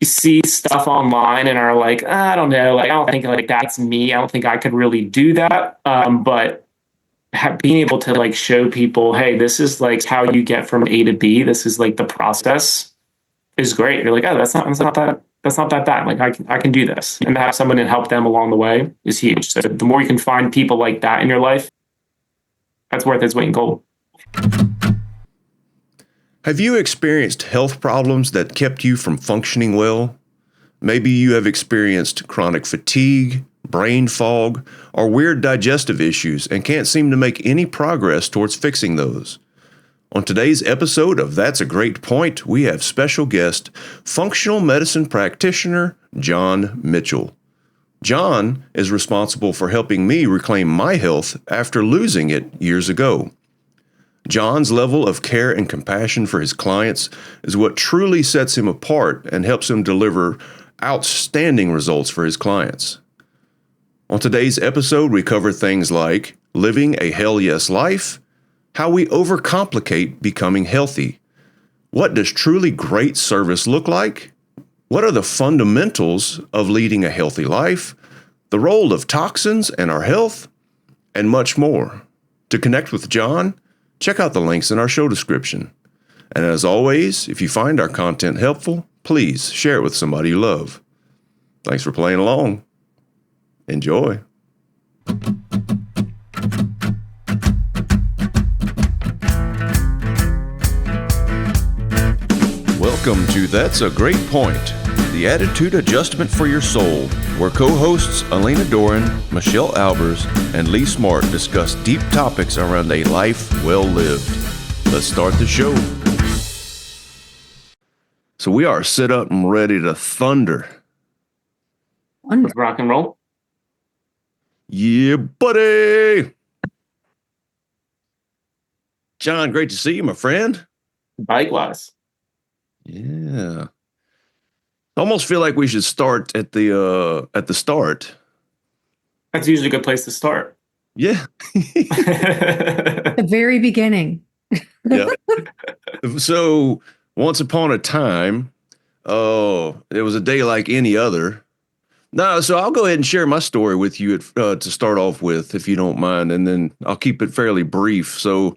see stuff online and are like, I don't know, like I don't think like that's me. I don't think I could really do that. But being able to like show people, hey, this is like how you get from A to B. This is like the process is great. You're like, oh, that's not that bad. Like I can do this, and to have someone to help them along the way is huge. So the more you can find people like that in your life, that's worth its weight in gold. Have you experienced health problems that kept you from functioning well? Maybe you have experienced chronic fatigue, brain fog, or weird digestive issues and can't seem to make any progress towards fixing those. On today's episode of That's a Great Point, we have special guest, functional medicine practitioner John Mitchell. John is responsible for helping me reclaim my health after losing it years ago. John's level of care and compassion for his clients is what truly sets him apart and helps him deliver outstanding results for his clients. On today's episode, we cover things like living a hell yes life, how we overcomplicate becoming healthy, what does truly great service look like, what are the fundamentals of leading a healthy life, the role of toxins in our health, and much more. To connect with John, check out the links in our show description. And as always, if you find our content helpful, please share it with somebody you love. Thanks for playing along. Enjoy. Welcome to That's a Great Point, the attitude adjustment for your soul, where co-hosts Elena Doran, Michelle Albers, and Lee Smart discuss deep topics around a life well lived. Let's start the show. So we are set up and ready to thunder. Let's rock and roll. Yeah, buddy. John, great to see you, my friend. Likewise. Yeah. I almost feel like we should start at the start. That's usually a good place to start. Yeah. The very beginning. Yeah. So once upon a time, it was a day like any other. No, so I'll go ahead and share my story with you to start off with, if you don't mind, and then I'll keep it fairly brief. So,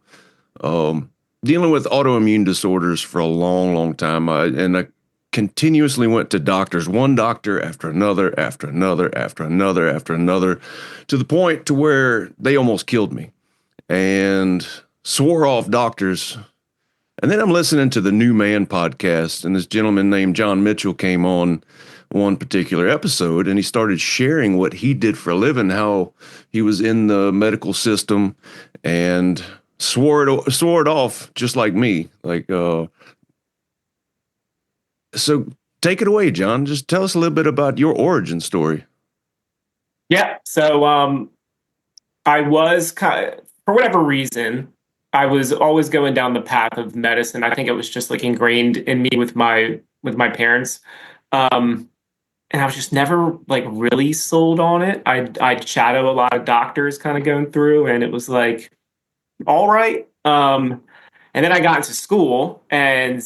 dealing with autoimmune disorders for a long, long time, I continuously went to doctors, one doctor after another, after another, after another, after another, to the point to where they almost killed me, and swore off doctors. And then I'm listening to the New Man podcast, and this gentleman named John Mitchell came on one particular episode, and he started sharing what he did for a living, how he was in the medical system, and swore it off just like me. So take it away, John. Just tell us a little bit about your origin story. Yeah. So I was for whatever reason, I was always going down the path of medicine. I think it was just like ingrained in me with my parents. And I was just never like really sold on it. I'd shadow a lot of doctors kind of going through, and it was like, all right. And then I got into school, and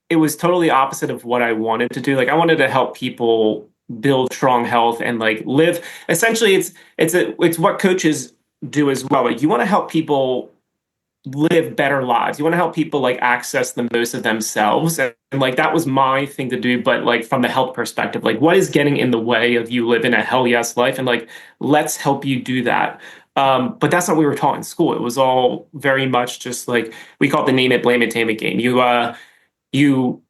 it was totally opposite of what I wanted to do. Like I wanted to help people build strong health and like live. Essentially, it's what coaches do as well. Like you want to help people live better lives. You want to help people like access the most of themselves. And like that was my thing to do, but like from the health perspective, like what is getting in the way of you living a hell yes life? And like, let's help you do that. But that's not what we were taught in school. It was all very much just like, we call it the name it, blame it, tame it game. You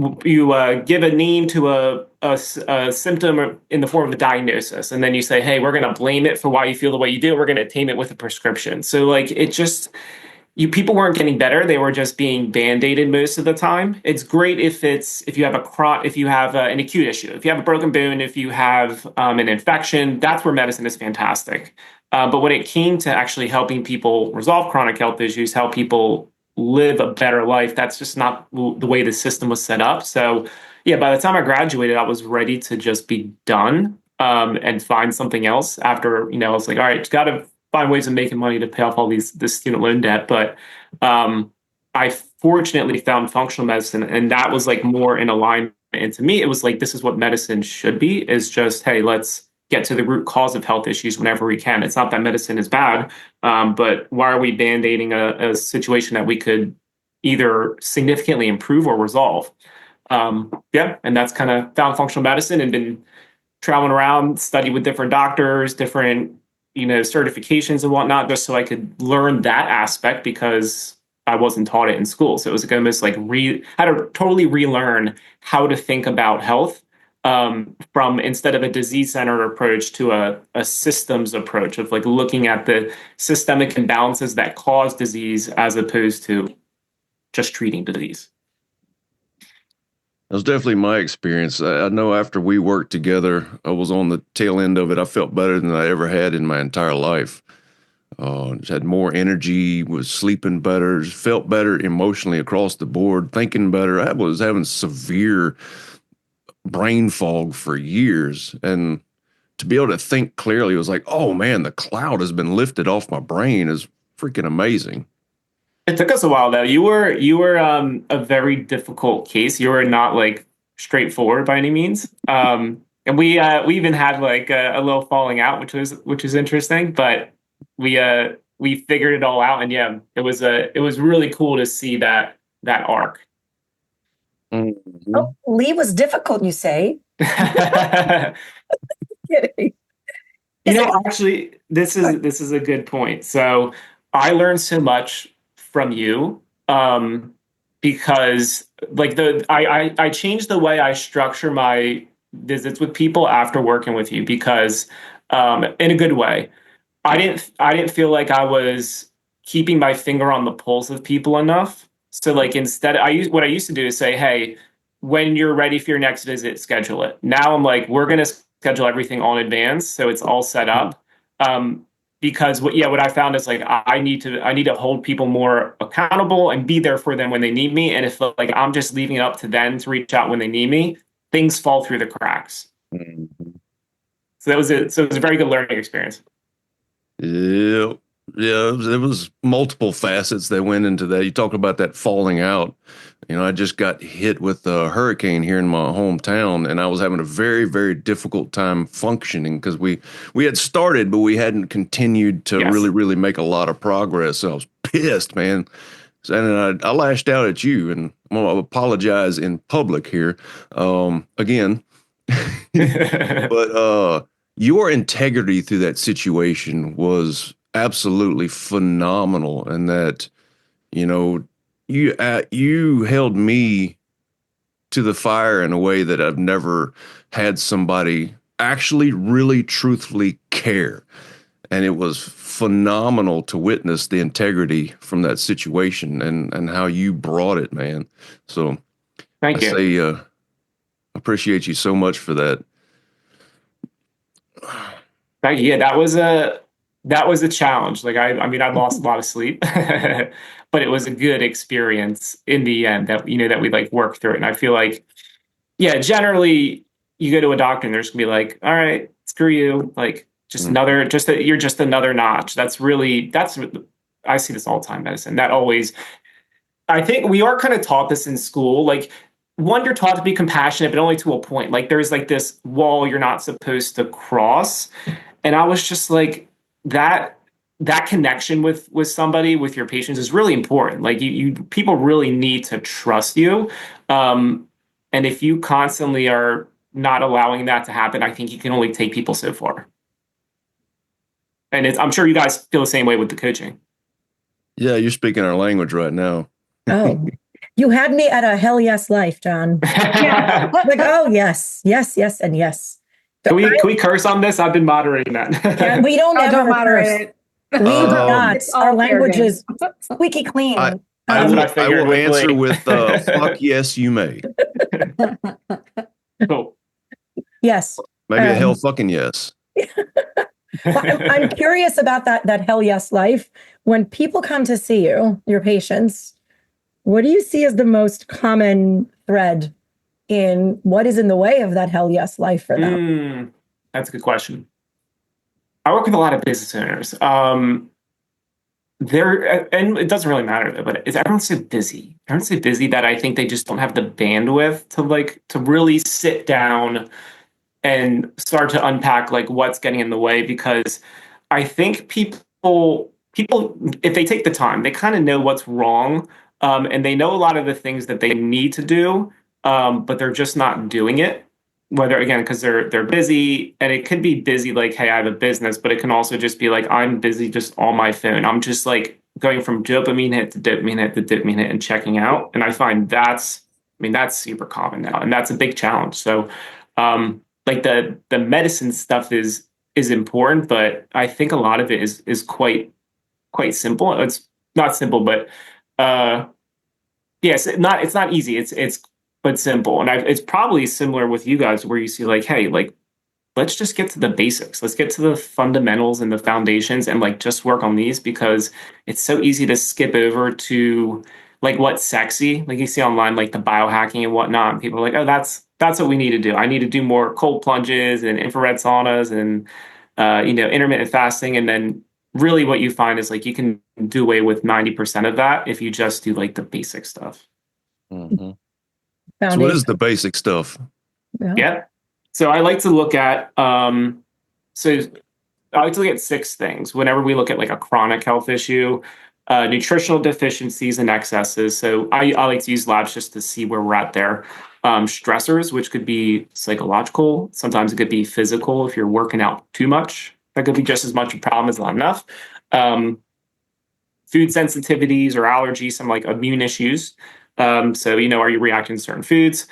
give a name to a symptom in the form of a diagnosis, and then you say, hey, we're going to blame it for why you feel the way you do. We're going to tame it with a prescription. So like, it just, people weren't getting better. They were just being band-aided most of the time. It's great if you have an acute issue, if you have a broken bone, if you have an infection, that's where medicine is fantastic. But when it came to actually helping people resolve chronic health issues, help people live a better life, that's just not the way the system was set up. So yeah, by the time I graduated, I was ready to just be done and find something else after, I was like, all right, got to find ways of making money to pay off all this student loan debt. But I fortunately found functional medicine, and that was like more in alignment And to me, it was like, this is what medicine should be, is just, hey, let's get to the root cause of health issues whenever we can. It's not that medicine is bad, but why are we band-aiding a situation that we could either significantly improve or resolve? Yeah, and that's kind of found functional medicine and been traveling around, studied with different doctors, different, certifications and whatnot, just so I could learn that aspect because I wasn't taught it in school. So it was like almost like had to totally relearn how to think about health, from instead of a disease-centered approach to a systems approach of like looking at the systemic imbalances that cause disease as opposed to just treating disease. That was definitely my experience. I know after we worked together, I was on the tail end of it. I felt better than I ever had in my entire life. Just had more energy, was sleeping better, felt better emotionally across the board, thinking better. I was having severe brain fog for years. And to be able to think clearly was like, oh man, the cloud has been lifted off my brain is freaking amazing. It took us a while though. You were a very difficult case. You were not like straightforward by any means. And we even had like a little falling out, which was interesting. But we figured it all out, and yeah, it was really cool to see that arc. Mm-hmm. Oh, Lee was difficult, you say? Kidding. Actually, this is a good point. So I learned so much from you, because like I changed the way I structure my visits with people after working with you because, in a good way. I didn't feel like I was keeping my finger on the pulse of people enough. So like instead, what I used to do is say, hey, when you're ready for your next visit, schedule it. Now I'm like, we're gonna schedule everything all in advance, so it's all set up. Because what I found is like I need to hold people more accountable and be there for them when they need me. And if like I'm just leaving it up to them to reach out when they need me, things fall through the cracks. Mm-hmm. So it was a very good learning experience. Yeah, yeah, it was multiple facets that went into that. You talk about that falling out. I just got hit with a hurricane here in my hometown, and I was having a very, very difficult time functioning because we had started, but we hadn't continued to Yes. really, really make a lot of progress. So I was pissed, man. And I lashed out at you, and I'm gonna apologize in public here, again. But your integrity through that situation was absolutely phenomenal, and that you held me to the fire in a way that I've never had somebody actually really truthfully care. And it was phenomenal to witness the integrity from that situation and how you brought it, man. So Thank you. say appreciate you so much for that. Thank you. Yeah, that was a challenge. Like I lost a lot of sleep, but it was a good experience in the end that we like worked through it. And I feel like, yeah, generally you go to a doctor and they're just gonna be like, all right, screw you. Like you're just another notch. I see this all the time, medicine. That always, I think we are kind of taught this in school. Like, one, you're taught to be compassionate, but only to a point. Like, there's like this wall you're not supposed to cross. And I was just like, that connection with somebody, with your patients, is really important. Like, you people really need to trust you. And if you constantly are not allowing that to happen, I think you can only take people so far. And I'm sure you guys feel the same way with the coaching. Yeah, you're speaking our language right now. Oh, you had me at a hell yes life, John. Yeah. Like, oh, yes, yes, yes, and yes. Can we curse on this? I've been moderating that. Yeah, we don't ever Don't moderate curse. it. We do not. It's all Our fair language game. is squeaky clean. I That's what I I figured will with answer Lee. with fuck yes, you may. Cool. Yes. Maybe a hell fucking yes. I'm curious about that hell yes life. When people come to see you, your patients, what do you see as the most common thread in what is in the way of that hell yes life for them? That's a good question. I work with a lot of business owners. and it doesn't really matter though, but everyone's so busy. Everyone's so busy that I think they just don't have the bandwidth to really sit down and start to unpack like what's getting in the way, because I think people if they take the time, they kind of know what's wrong, and they know a lot of the things that they need to do, but they're just not doing it. Whether again because they're busy, and it could be busy like, hey, I have a business, but it can also just be like, I'm busy just on my phone. I'm just like going from dopamine hit to dopamine hit to dopamine hit and checking out. And I find that's super common now, and that's a big challenge. So, like the medicine stuff is important, but I think a lot of it is quite simple. It's not simple, but yes, it's not easy. It's but simple, and it's probably similar with you guys, where you see like, hey, like let's just get to the basics. Let's get to the fundamentals and the foundations, and like just work on these, because it's so easy to skip over to like what's sexy, like you see online, like the biohacking and whatnot. And people are like, oh, that's what we need to do. I need to do more cold plunges and infrared saunas and intermittent fasting, and then really what you find is like you can do away with 90% of that if you just do like the basic stuff. Mm-hmm. So what Foundation. is the basic stuff? Yeah. So I like to look at so I like to look at six things whenever we look at like a chronic health issue: nutritional deficiencies and excesses. So I like to use labs just to see where we're at there. Stressors, which could be psychological. Sometimes it could be physical. If you're working out too much, that could be just as much a problem as not enough. Food sensitivities or allergies, some like immune issues. So, are you reacting to certain foods?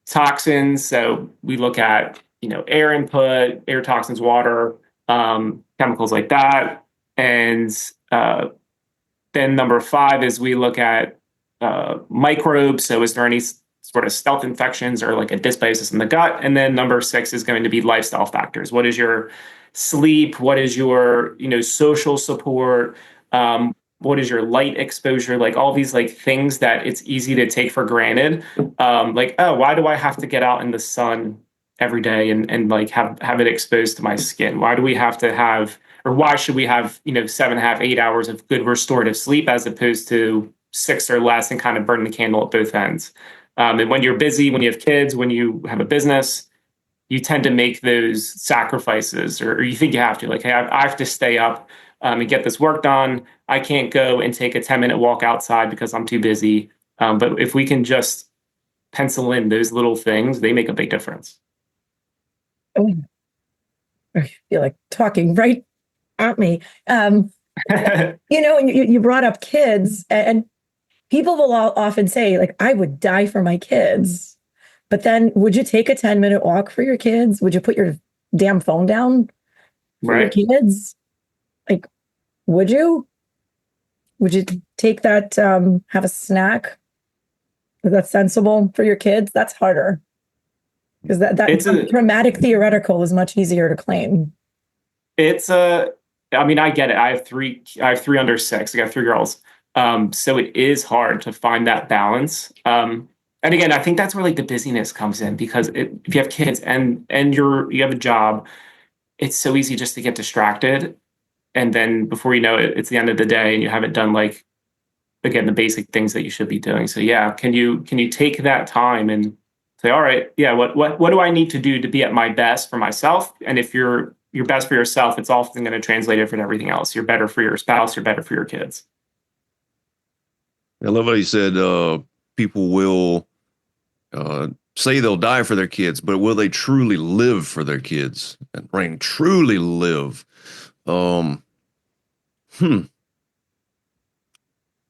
Toxins. So we look at, air input, air toxins, water, chemicals like that. And then number five is we look at microbes. So is there any sort of stealth infections or like a dysbiosis in the gut? And then number six is going to be lifestyle factors. What is your sleep? What is your, social support? What is your light exposure? Like all these like things that it's easy to take for granted. Like, oh, why do I have to get out in the sun every day and like have it exposed to my skin? Why do we have to have, or why should we have, 7.5, 8 hours of good restorative sleep as opposed to 6 or less, and kind of burn the candle at both ends? And when you're busy, when you have kids, when you have a business, you tend to make those sacrifices, or you think you have to, like, hey, I have to stay up and get this work done. I can't go and take a 10-minute walk outside because I'm too busy. But if we can just pencil in those little things, they make a big difference. Oh, I feel like talking right at me. And you brought up kids, and people will often say, like, I would die for my kids. But then would you take a 10-minute walk for your kids? Would you put your damn phone down for your kids? Like, would you? Would you take that, have a snack? Is that sensible for your kids? That's harder. Because that dramatic theoretical is much easier to claim. I get it. I have three under 6. I got 3 girls. So it is hard to find that balance. And again, I think that's where like the busyness comes in, because if you have kids and you have a job, it's so easy just to get distracted. And then before you know it, it's the end of the day and you haven't done like, again, the basic things that you should be doing. So yeah, can you take that time and say, all right, yeah, what do I need to do to be at my best for myself? And if you're best for yourself, it's often going to translate over to everything else. You're better for your spouse, you're better for your kids. I love how you said people will say they'll die for their kids, but will they truly live for their kids? And Rain, truly live.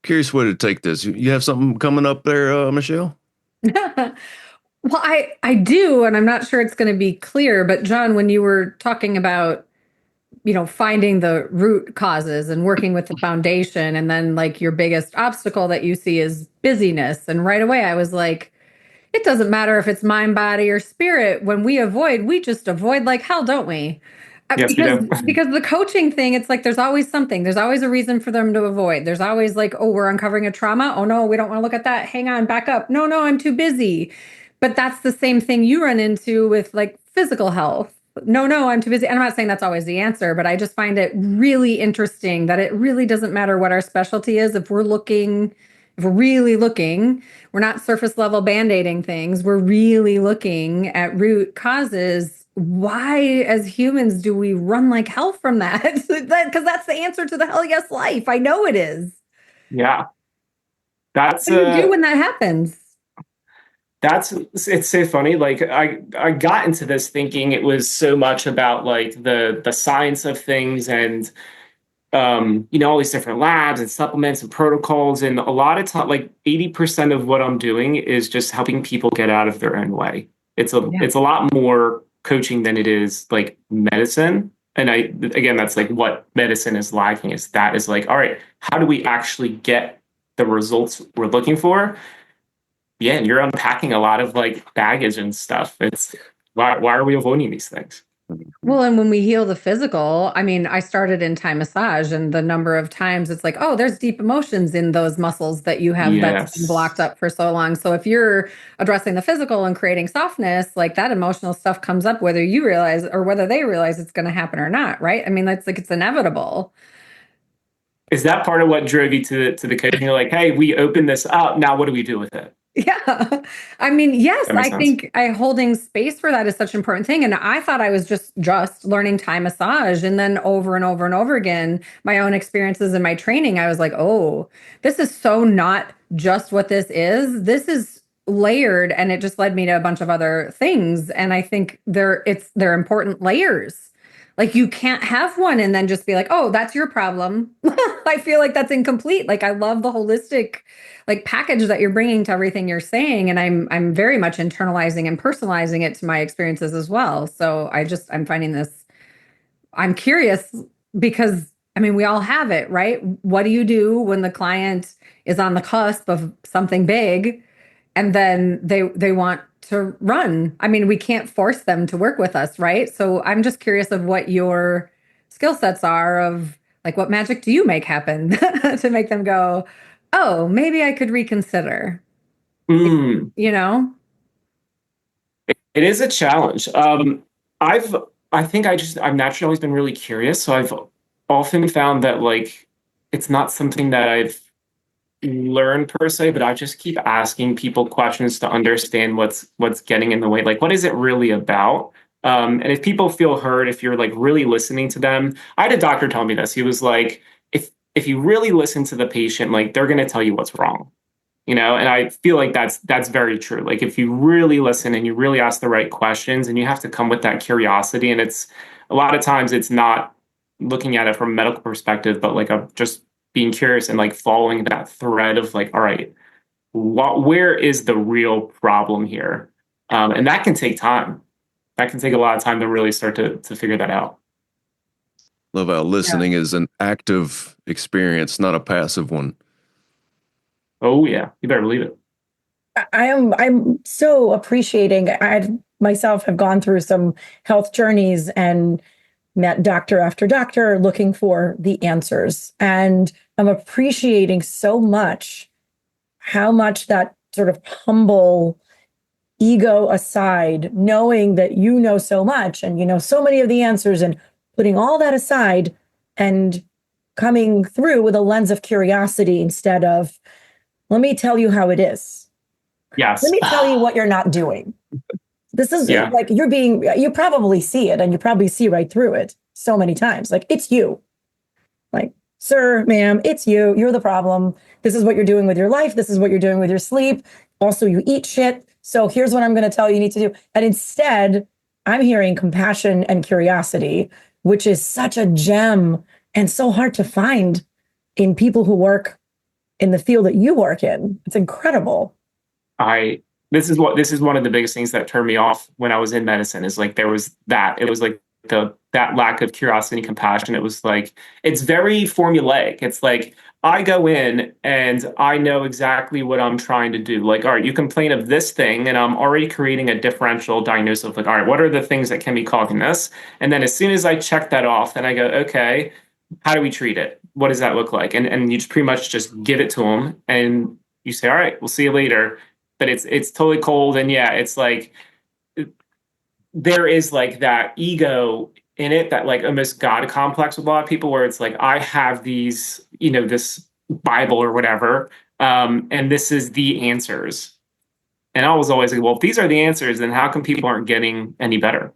Curious where to take this. You have something coming up there, Michelle? Well, I do, and I'm not sure it's going to be clear, but John, when you were talking about, finding the root causes and working with the foundation, and then like your biggest obstacle that you see is busyness. And right away I was like, it doesn't matter if it's mind, body, or spirit. When we just avoid like hell, don't we? Yes, Because the coaching thing, it's like there's always something. There's always a reason for them to avoid. There's always like, oh, we're uncovering a trauma. Oh no, we don't want to look at that. Hang on, back up. No, I'm too busy. But that's the same thing you run into with like physical health. no, I'm too busy. And I'm not saying that's always the answer, but I just find it really interesting that it really doesn't matter what our specialty is. If we're looking, if we're really looking, we're not surface level band-aiding things. We're really looking at root causes. Why, as humans, do we run like hell from that? Because that's the answer to the hell yes life. I know it is. Yeah. That's What do you do when that happens? it's so funny. Like I got into this thinking it was so much about like the science of things and all these different labs and supplements and protocols. And a lot of time, like 80% of what I'm doing is just helping people get out of their own way. Yeah. It's a lot more coaching than it is like medicine. And again, that's like what medicine is lacking is like, all right, how do we actually get the results we're looking for? Yeah, and you're unpacking a lot of like baggage and stuff. It's why are we avoiding these things? Well, and when we heal the physical, I mean, I started in Thai massage, and the number of times it's like, oh, there's deep emotions in those muscles that you have that's been blocked Yes. up for so long. So if you're addressing the physical and creating softness, like that emotional stuff comes up, whether you realize or whether they realize it's going to happen or not, right? I mean, that's like it's inevitable. Is that part of what drove you to the coaching? You're like, hey, we opened this up. Now what do we do with it? Yeah. I mean, yes, That makes I sense. think I holding space for that is such an important thing. And I thought I was just learning Thai massage. And then over and over and over again, my own experiences in my training, I was like, oh, this is so not just what this is. This is layered. And it just led me to a bunch of other things. And I think they're important layers. Like you can't have one and then just be like, oh, that's your problem. I feel like that's incomplete. Like I love the holistic like package that you're bringing to everything you're saying, and I'm very much internalizing and personalizing it to my experiences as well. So I'm finding this, I'm curious because I mean we all have it, right? What do you do when the client is on the cusp of something big and then they want to run? I mean, we can't force them to work with us, right? So I'm just curious of what your skill sets are of like what magic do you make happen to make them go, oh, maybe I could reconsider, Mm, you know? it is a challenge. I've I think I've naturally always been really curious, so I've often found that like it's not something that I've learn per se, but I just keep asking people questions to understand what's getting in the way. Like, what is it really about? And if people feel heard, if you're like really listening to them, I had a doctor tell me this. He was like, if you really listen to the patient, like they're going to tell you what's wrong, and I feel like that's very true. Like if you really listen and you really ask the right questions, and you have to come with that curiosity, and it's a lot of times it's not looking at it from a medical perspective, but like a just being curious and like following that thread of like, all right, where is the real problem here? And that can take time. That can take a lot of time to really start to figure that out. Love how Yeah. listening is an active experience, not a passive one. Oh yeah, you better believe it. I'm so appreciating. I myself have gone through some health journeys and met doctor after doctor looking for the answers. And I'm appreciating so much how much that sort of humble ego aside, knowing that you know so much and you know so many of the answers, and putting all that aside and coming through with a lens of curiosity instead of, let me tell you how it is. Let Yes. me tell you what you're not doing. This is Yeah. like you probably see it and you probably see right through it so many times. Like, it's you. Like, sir, ma'am, it's you. You're the problem. This is what you're doing with your life. This is what you're doing with your sleep. Also, you eat shit. So here's what I'm going to tell you you need to do. And instead, I'm hearing compassion and curiosity, which is such a gem and so hard to find in people who work in the field that you work in. It's incredible. I this is one of the biggest things that turned me off when I was in medicine is like there was that. It was like that lack of curiosity and compassion. It was like it's very formulaic. It's like I go in and I know exactly what I'm trying to do. Like, all right, you complain of this thing, and I'm already creating a differential diagnosis of like, all right, what are the things that can be causing this? And then as soon as I check that off, then I go, okay, how do we treat it? What does that look like? And you just pretty much just give it to them, and you say, all right, we'll see you later. But it's totally cold, and yeah, it's like there is like that ego in it, that like almost God complex with a lot of people, where it's like, I have these, this Bible or whatever, and this is the answers. And I was always like, well, if these are the answers, then how come people aren't getting any better?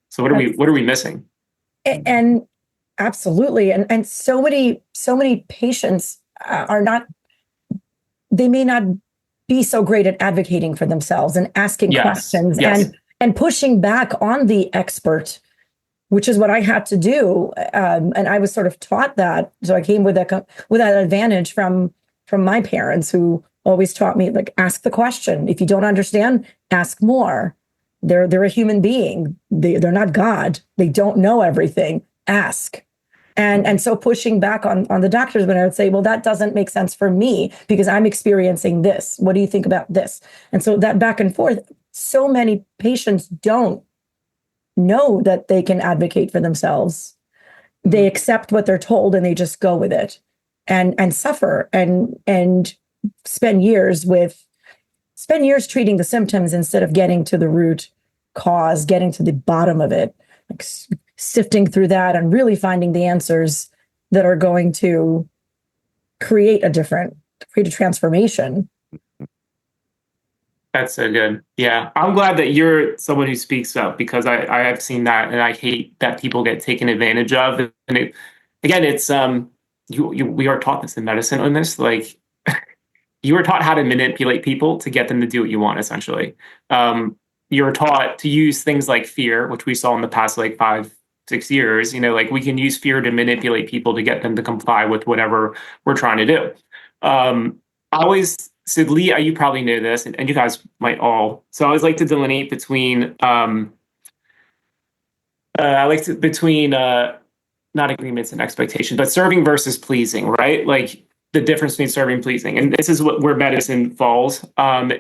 So what are we missing? And absolutely. And so many patients are not, they may not be so great at advocating for themselves and asking questions and pushing back on the expert, which is what I had to do. And I was sort of taught that. So I came with that advantage from my parents, who always taught me, like, ask the question. If you don't understand, ask more. They're a human being. They're not God. They don't know everything. Ask. And so pushing back on the doctors, when I would say, well, that doesn't make sense for me because I'm experiencing this. What do you think about this? And so that back and forth, so many patients don't know that they can advocate for themselves. They accept what they're told and they just go with it and suffer and spend years treating the symptoms instead of getting to the root cause, getting to the bottom of it, like sifting through that and really finding the answers that are going to create a transformation. That's so good. Yeah. I'm glad that you're someone who speaks up, because I have seen that, and I hate that people get taken advantage of. And it's we are taught this in medicine on this, like, you were taught how to manipulate people to get them to do what you want, essentially. You're taught to use things like fear, which we saw in the past like 5-6 years. Like, we can use fear to manipulate people to get them to comply with whatever we're trying to do. I always said, Lee, you probably know this, and you guys might all. So I always like to delineate between not agreements and expectations, but serving versus pleasing, right? Like, the difference between serving and pleasing. And this is where medicine falls,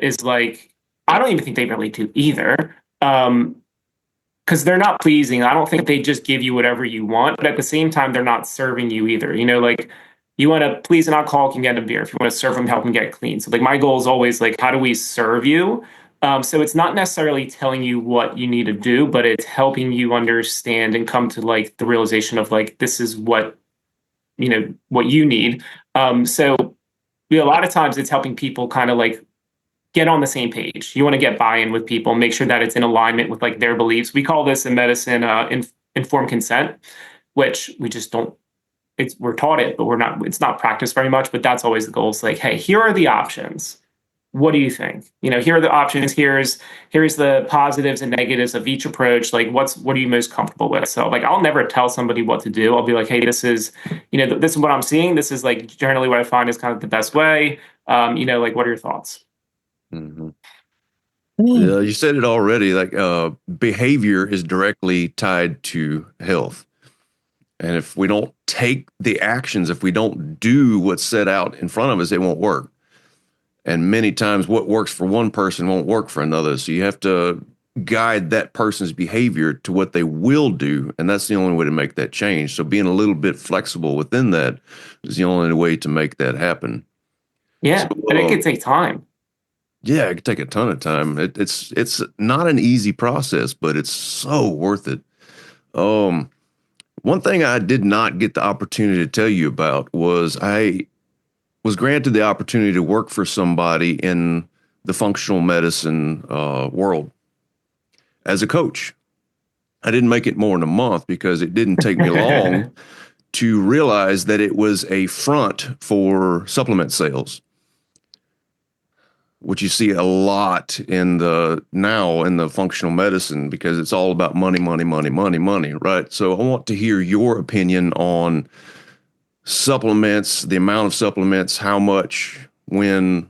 is like, I don't even think they really do either. Because they're not pleasing. I don't think they just give you whatever you want, but at the same time, they're not serving you either. Like, you want to please an alcoholic, you can get a beer. If you want to serve them, help them get clean. So like, my goal is always like, how do we serve you? So it's not necessarily telling you what you need to do, but it's helping you understand and come to like the realization of like, this is what you need. So a lot of times it's helping people kind of like get on the same page. You want to get buy-in with people, make sure that it's in alignment with like their beliefs. We call this in medicine informed consent, which we just don't. We're taught it, but it's not practiced very much. But that's always the goal. It's like, hey, here are the options. What do you think? Here are the options. Here's the positives and negatives of each approach. Like, what are you most comfortable with? So like, I'll never tell somebody what to do. I'll be like, hey, this is what I'm seeing. This is like generally what I find is kind of the best way. Like, what are your thoughts? Mm-hmm. Yeah, you said it already. Like, behavior is directly tied to health. And if we don't take the actions, if we don't do what's set out in front of us, it won't work. And many times what works for one person won't work for another. So you have to guide that person's behavior to what they will do. And that's the only way to make that change. So being a little bit flexible within that is the only way to make that happen. Yeah, so, and it can take time. Yeah, it can take a ton of time. It's not an easy process, but it's so worth it. One thing I did not get the opportunity to tell you about was I was granted the opportunity to work for somebody in the functional medicine world as a coach. I didn't make it more than a month because it didn't take me long to realize that it was a front for supplement sales, which you see a lot in the functional medicine, because it's all about money, money, money, money, money, right? So I want to hear your opinion on supplements, the amount of supplements, how much, when.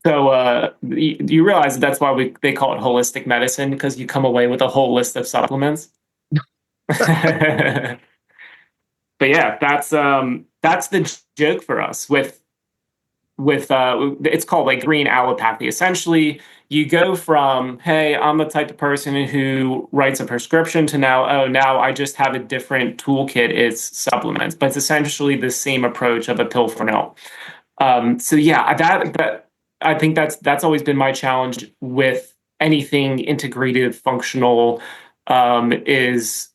So you realize that's why they call it holistic medicine, because you come away with a whole list of supplements. But yeah, that's the joke for us with it's called like green allopathy. Essentially, you go from, hey, I'm the type of person who writes a prescription, to now I just have a different toolkit. It's supplements, but it's essentially the same approach of a pill for now. So yeah, that I think that's always been my challenge with anything integrative, functional, is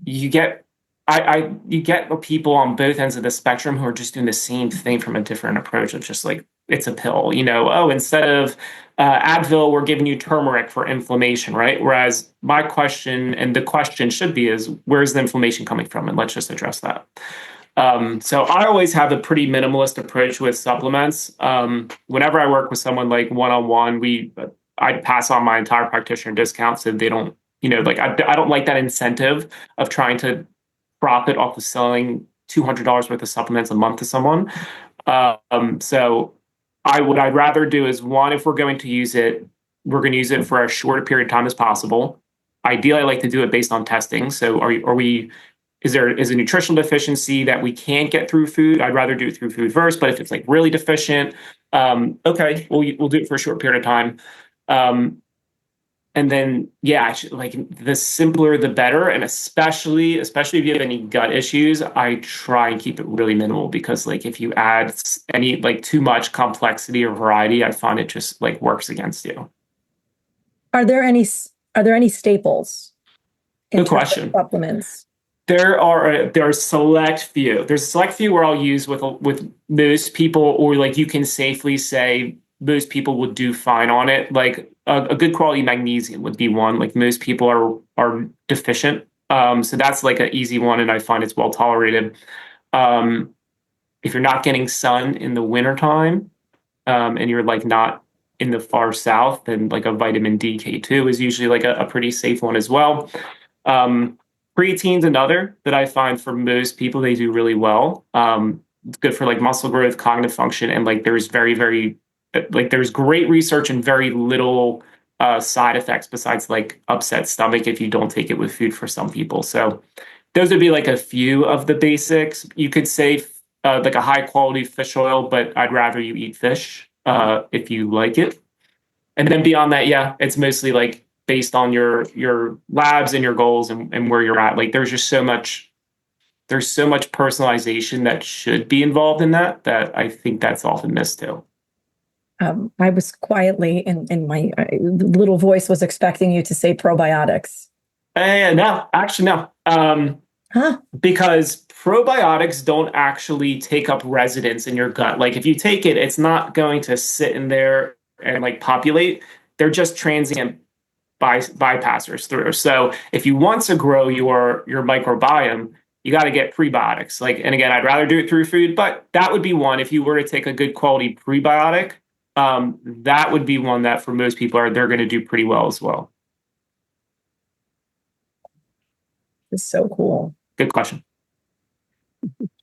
you get you get people on both ends of the spectrum who are just doing the same thing from a different approach of just like it's a pill, oh, instead of Advil, we're giving you turmeric for inflammation, right? Whereas my question, and the question should be, is where's the inflammation coming from, and let's just address that. So I always have a pretty minimalist approach with supplements. Whenever I work with someone like one-on-one, I pass on my entire practitioner discount so they don't, like I don't like that incentive of trying to profit off of selling $200 worth of supplements a month to someone. So what I'd rather do is, one, if we're going to use it, we're going to use it for as short a period of time as possible. Ideally, I like to do it based on testing. So is a nutritional deficiency that we can't get through food? I'd rather do it through food first. But if it's like really deficient, okay, we'll do it for a short period of time. And then, like the simpler, the better. And especially if you have any gut issues, I try and keep it really minimal, because like if you add any like too much complexity or variety, I find it just like works against you. Are there any staples in Good question. Supplements? There are a select few. There's a select few where I'll use with most people, or like you can safely say most people would do fine on it. Like a good quality magnesium would be one. Like most people are deficient, so that's like an easy one, and I find it's well tolerated. If you're not getting sun in the wintertime, and you're like not in the far south, then like a vitamin D K2 is usually like a pretty safe one as well. Creatine's another that I find for most people, they do really well. It's good for like muscle growth, cognitive function, and like there's there's great research and very little side effects besides like upset stomach if you don't take it with food for some people. So those would be like a few of the basics. You could say like a high quality fish oil, but I'd rather you eat fish if you like it. And then beyond that, it's mostly like based on your labs and your goals and where you're at. Like there's so much personalization that should be involved in that I think that's often missed too. I was quietly in my little voice was expecting you to say probiotics. No, actually no. Because probiotics don't actually take up residence in your gut. Like if you take it, it's not going to sit in there and like populate. They're just transient bypassers through. So if you want to grow your microbiome, you got to get prebiotics. Like, and again, I'd rather do it through food, but that would be one. If you were to take a good quality prebiotic, that would be one that for most people they're going to do pretty well as well. It's so cool. Good question.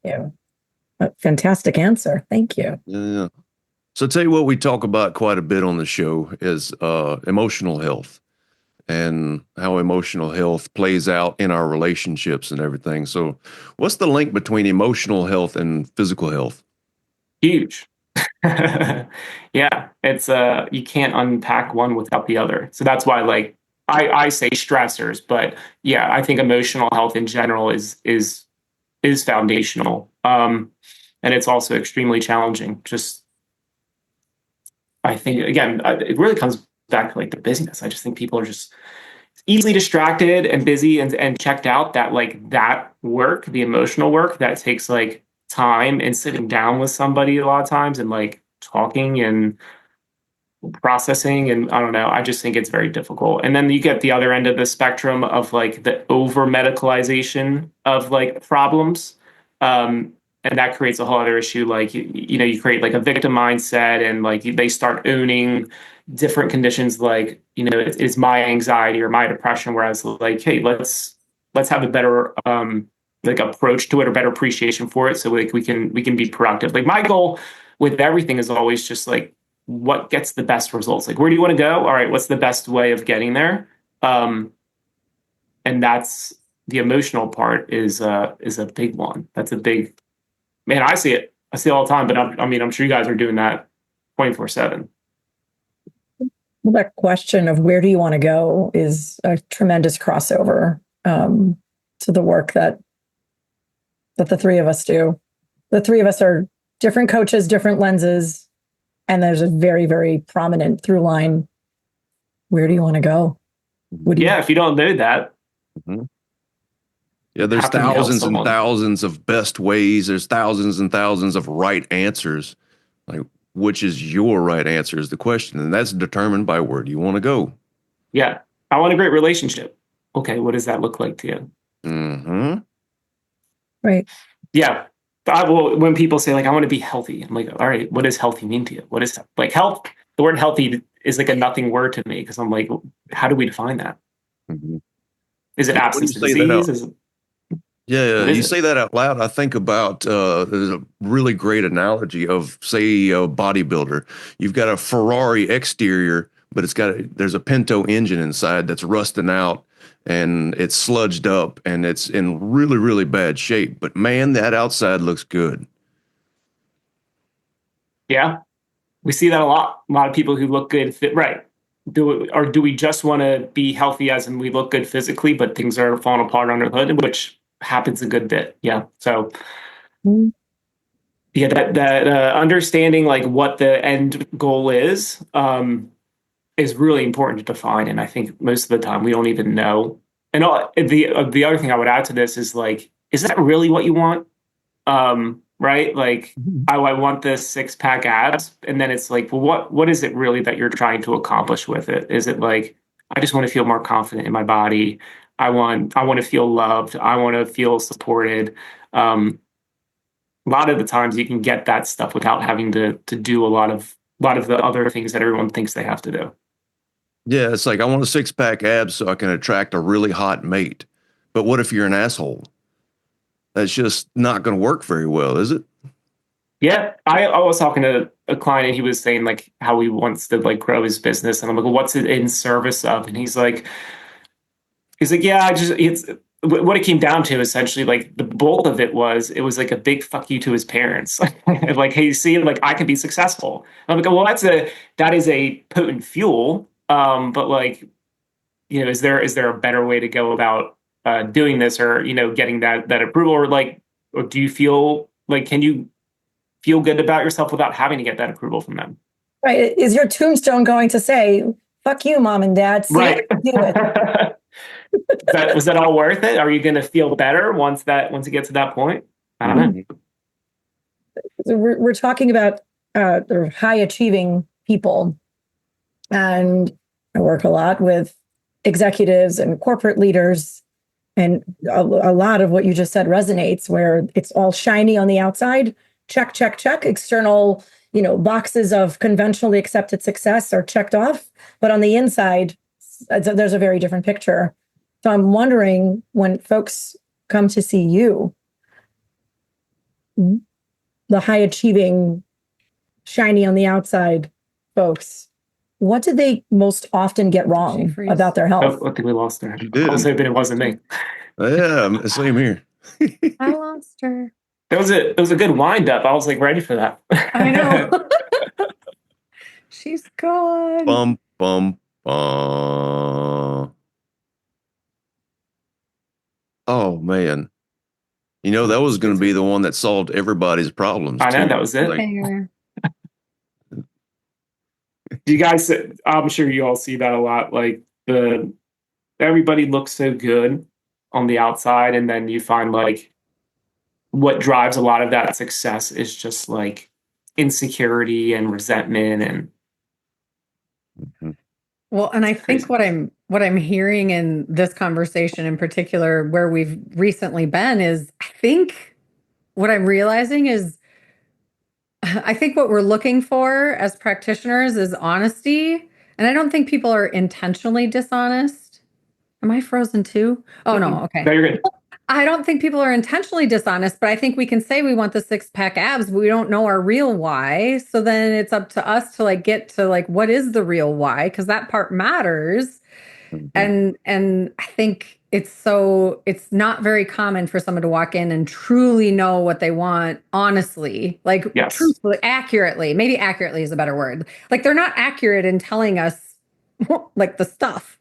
Yeah. A fantastic answer. Thank you. Yeah. So tell you what we talk about quite a bit on the show is emotional health and how emotional health plays out in our relationships and everything. So what's the link between emotional health and physical health? Huge. Yeah, it's you can't unpack one without the other. So that's why like I say stressors, but I think emotional health in general is foundational. And it's also extremely challenging. Just I think again, it really comes back to like the busyness. I just think people are just easily distracted and busy and checked out, that like that work, the emotional work that takes like time and sitting down with somebody a lot of times and like talking and processing, and I don't know, I just think it's very difficult. And then you get the other end of the spectrum of like the over medicalization of like problems, and that creates a whole other issue. Like you create like a victim mindset, and like they start owning different conditions, like it's my anxiety or my depression, whereas like, hey, let's have a better like approach to it, or better appreciation for it, so like we can be productive. Like my goal with everything is always just like, what gets the best results? Like, where do you want to go? All right, what's the best way of getting there? And that's the emotional part is a big one. That's a big, man. I see it all the time, but I'm sure you guys are doing that 24/7. Well, that question of where do you want to go is a tremendous crossover to the work that the three of us do. The three of us are different coaches, different lenses, and there's a very, very prominent through line Where do you want to go? What do you? Yeah, if you don't know that, Mhm. Yeah, there's how can you help thousands and someone? thousands of best ways. There's thousands and thousands of right answers. Like, which is your right answer is the question, and that's determined by where do you want to go. Yeah, I want a great relationship. Okay, what does that look like to you? Mm-hmm. Right. Yeah. Well, when people say like I want to be healthy, I'm like, all right, what does healthy mean to you? What is like health? The word healthy is like a nothing word to me because I'm like, how do we define that? Mm-hmm. Is it When you absence of say that disease? out, Is it, yeah, what is you it? say that out loud. I think about there's a really great analogy of, say, a bodybuilder. You've got a Ferrari exterior, but there's a Pinto engine inside that's rusting out and it's sludged up and it's in really, really bad shape. But man, that outside looks good. Yeah, we see that a lot. A lot of people who look good fit right. Do we just want to be healthy as in we look good physically, but things are falling apart under the hood, which happens a good bit. Yeah. So Mm. yeah, that understanding like what the end goal is really important to define. And I think most of the time we don't even know. And the other thing I would add to this is like, is that really what you want? Right? Like, I want this 6 pack abs, and then it's like, well, what is it really that you're trying to accomplish with it? Is it like, I just want to feel more confident in my body. I want to feel loved. I want to feel supported. A lot of the times you can get that stuff without having to do a lot of the other things that everyone thinks they have to do. Yeah, it's like I want a 6 pack abs so I can attract a really hot mate. But what if you're an asshole? That's just not going to work very well, is it? Yeah, I was talking to a client and he was saying like how he wants to like grow his business, and I'm like, well, what's it in service of? And he's like, yeah, it's what it came down to essentially. Like the bulk of it was like a big fuck you to his parents. Like, hey, you see, like I can be successful. I'm like, well, that is a potent fuel. But like, is there a better way to go about doing this, or getting that approval, or like, or do you feel like can you feel good about yourself without having to get that approval from them? Right. Is your tombstone going to say, fuck you, mom and dad? See Right. how you do it. Was that all worth it? Are you going to feel better once you get to that point? I don't know. So we're talking about high achieving people. And I work a lot with executives and corporate leaders. And a lot of what you just said resonates, where it's all shiny on the outside. Check, check, check. External, boxes of conventionally accepted success are checked off. But on the inside, there's a very different picture. So I'm wondering, when folks come to see you, the high achieving, shiny on the outside folks, what did they most often get wrong about their health? Oh, I think we lost her. You I was did. hoping it wasn't me. Yeah, same here. I lost her. It was a good wind up. I was like ready for that. I know. She's gone. Bum, bum, bum. Oh, man. That was going to be the one that solved everybody's problems, I know, too. that was it. Like, Fair. Do you guys? I'm sure you all see that a lot. Like everybody looks so good on the outside, and then you find like what drives a lot of that success is just like insecurity and resentment and mhm. Well, and I think crazy. what I'm hearing in this conversation in particular, where we've recently been, is I think what I'm realizing is I think what we're looking for as practitioners is honesty. And I don't think people are intentionally dishonest. Am I frozen too? Oh, no. Okay. No, you're good. I don't think people are intentionally dishonest, but I think we can say we want the 6 pack abs, but we don't know our real why. So then it's up to us to like get to like what is the real why, because that part matters. Mhm. And I think it's not very common for someone to walk in and truly know what they want honestly, like Yes. truthfully, accurately. Maybe accurately is a better word. Like they're not accurate in telling us like the stuff.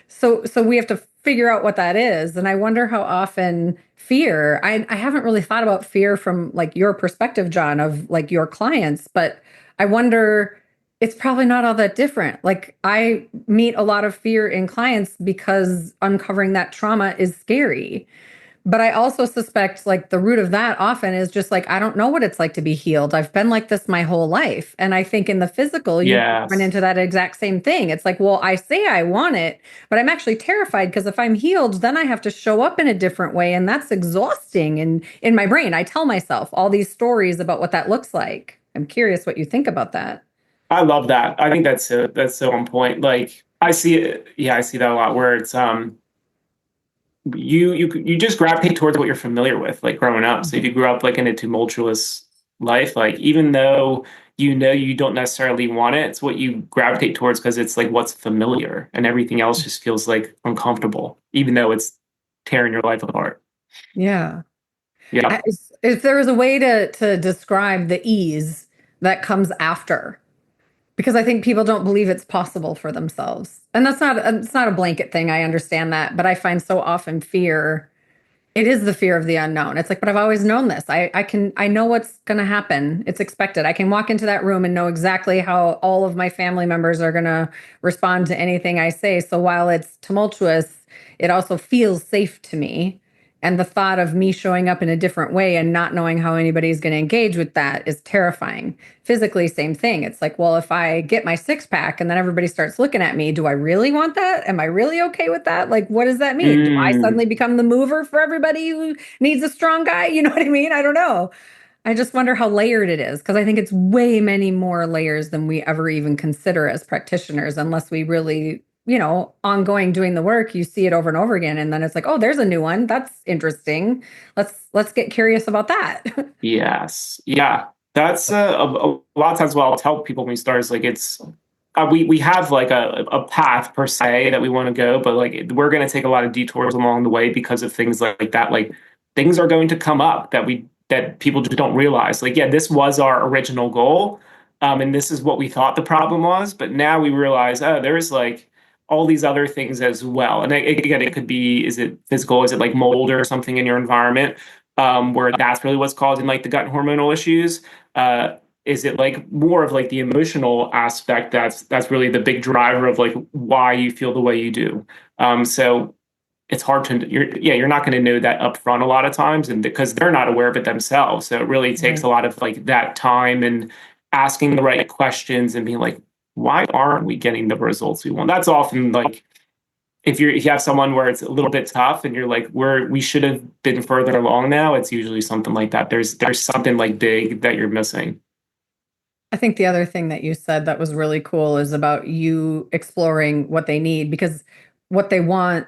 So we have to figure out what that is. And I wonder how often fear, I haven't really thought about fear from like your perspective, John, of like your clients, but I wonder it's probably not all that different. Like I meet a lot of fear in clients because uncovering that trauma is scary. But I also suspect like the root of that often is just like, I don't know what it's like to be healed. I've been like this my whole life. And I think in the physical, you run Yes. into that exact same thing. It's like, well, I say I want it, but I'm actually terrified because if I'm healed, then I have to show up in a different way. And that's exhausting. And in my brain, I tell myself all these stories about what that looks like. I'm curious what you think about that. I love that. I think that's so on point. Like I see it, yeah, I see that a lot where it's you just gravitate towards what you're familiar with, like growing up. So if you grew up like in a tumultuous life, like even though you know you don't necessarily want it, it's what you gravitate towards because it's like what's familiar, and everything else just feels like uncomfortable, even though it's tearing your life apart. Yeah. Yeah. If there was a way to describe the ease that comes after, because I think people don't believe it's possible for themselves. And it's not a blanket thing. I understand that, but I find so often fear, it is the fear of the unknown. It's like, but I've always known this. I know what's going to happen. It's expected. I can walk into that room and know exactly how all of my family members are going to respond to anything I say. So while it's tumultuous, it also feels safe to me. And the thought of me showing up in a different way and not knowing how anybody's going to engage with that is terrifying. Physically, same thing. It's like, well, if I get my six pack and then everybody starts looking at me, do I really want that? Am I really okay with that? Like, what does that mean? Do I Mm, suddenly become the mover for everybody who needs a strong guy? You know what I mean? I don't know. I just wonder how layered it is because I think it's way many more layers than we ever even consider as practitioners, unless we really, ongoing doing the work, you see it over and over again. And then it's like, oh, there's a new one. That's interesting. Let's get curious about that. yes. Yeah. That's a lot of times what I'll tell people when we start is like it's we have like a path per se that we want to go, but like we're going to take a lot of detours along the way because of things like that. Like things are going to come up that people just don't realize. Like, yeah, this was our original goal, and this is what we thought the problem was, but now we realize, oh, there's like all these other things as well. And again, it could be, is it physical? Is it like mold or something in your environment, where that's really what's causing like the gut hormonal issues? Is it like more of like the emotional aspect that's really the big driver of like why you feel the way you do? So it's hard to you're not going to know that upfront a lot of times, and because they're not aware of it themselves. So it really takes Right. a lot of like that time and asking the right questions and being like, why aren't we getting the results we want? That's often like if you have someone where it's a little bit tough and you're like, we should have been further along now, it's usually something like that. There's something like big that you're missing. I think the other thing that you said that was really cool is about you exploring what they need because what they want,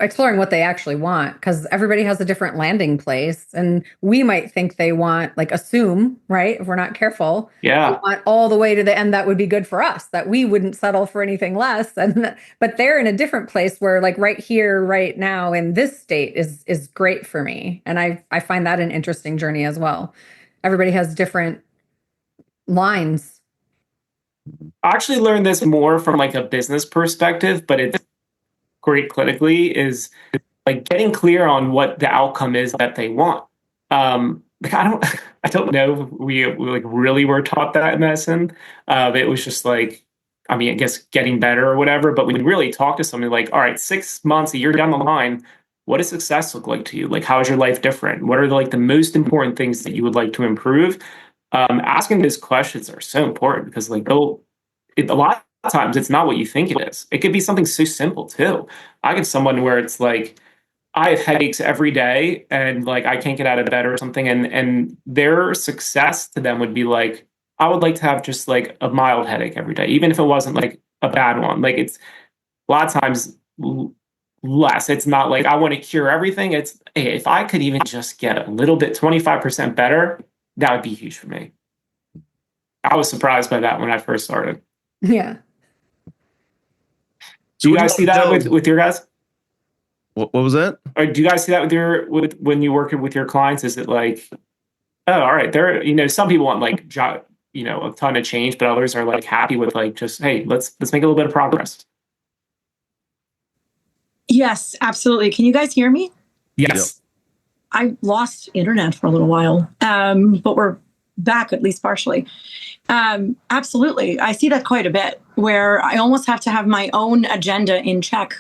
exploring what they actually want, because everybody has a different landing place. And we might think they want, like, assume, right? If we're not careful, they Yeah. want all the way to the end that would be good for us, that we wouldn't settle for anything less. But they're in a different place where, like, right here, right now, in this state is great for me. And I find that an interesting journey as well. Everybody has different lines. I actually learned this more from like a business perspective, but it's great clinically is like getting clear on what the outcome is that they want. Like I don't know if we like really were taught that in medicine. It was just like, I mean, I guess getting better or whatever. But when you really talk to somebody like, all right, 6 months, a year down the line, what does success look like to you? Like, how is your life different? What are like the most important things that you would like to improve? Asking those questions are so important because like a lot of times it's not what you think it is. It could be something so simple too. I get someone where it's like I have headaches every day and like I can't get out of bed or something, and their success to them would be like I would like to have just like a mild headache every day, even if it wasn't like a bad one. Like it's a lot of times less. It's not like I want to cure everything. It's hey, if I could even just get a little bit 25% better, that would be huge for me. I was surprised by that when I first started. Yeah. Do So you what do you guys see want to that tell? with your guys? What was that? Or do you guys see that with when you work with your clients? Is it like, oh, all right, there, some people want like a ton of change, but others are like happy with like just, hey, let's make a little bit of progress. Yes, absolutely. Can you guys hear me? Yes. I lost internet for a little while, but we're back at least partially. Absolutely. I see that quite a bit where I almost have to have my own agenda in check